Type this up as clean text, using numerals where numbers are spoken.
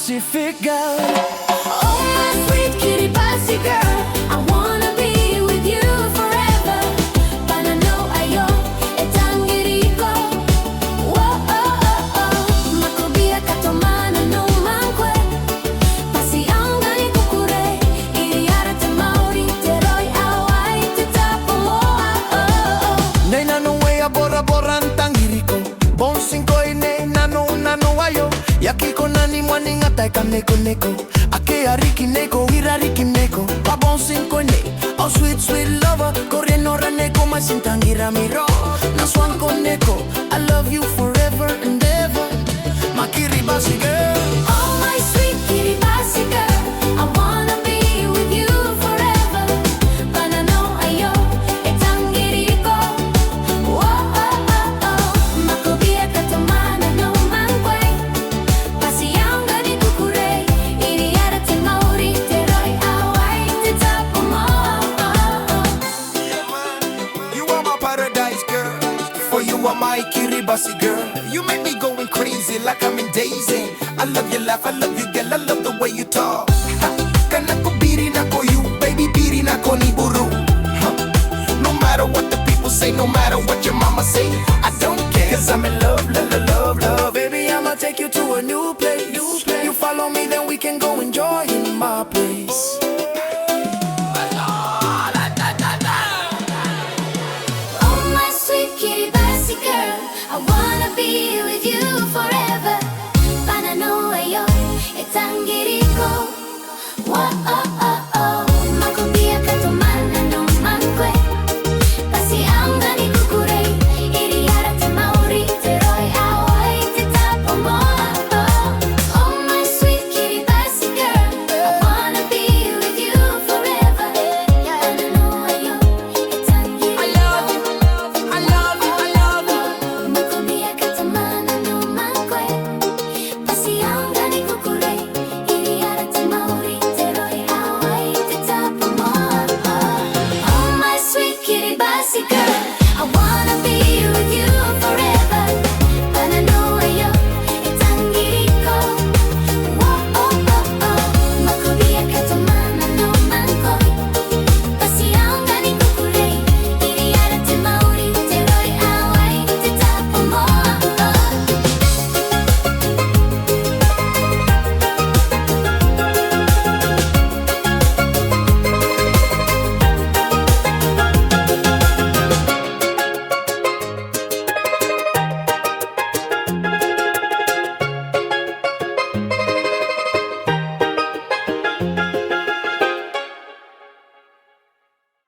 Pacific girl. Oh, my sweet Kiribati girl, I wanna be with you forever. Pananaw ayo, etangiriko. Whoa, oh, oh, oh. Makubia katomana no mankwe. Pasiang gani kukure. Iriara te maori, te roi awai, te tapo moa, oh, oh. Nei nano wea bora bora ntangiriko. Bouncing koi nei nano ayo. Yakiko nani mwani ngatai ka neko neko. Ake ariki neko, irariki neko. Pa bouncing koi nei, oh sweet sweet lover. Corriendo raneko, masintangira miro. Na swan con neko, I love you forever and ever. My Kiribati girl. Oh, my sweet Kiribati girl, I wanna be with you forever. Pananaw ayo, etangiriko. Whoa, oh, oh, oh. Makubia katomana no mankwe. Pasiang gani kukure. Iriara te maori, te roi awai, te tapo moa, oh, oh. You are my paradise girl. For you are my Kiribati girl. You make me going crazy like I'm in Daisy. I love your laugh, I love you girl, I love the way you talk.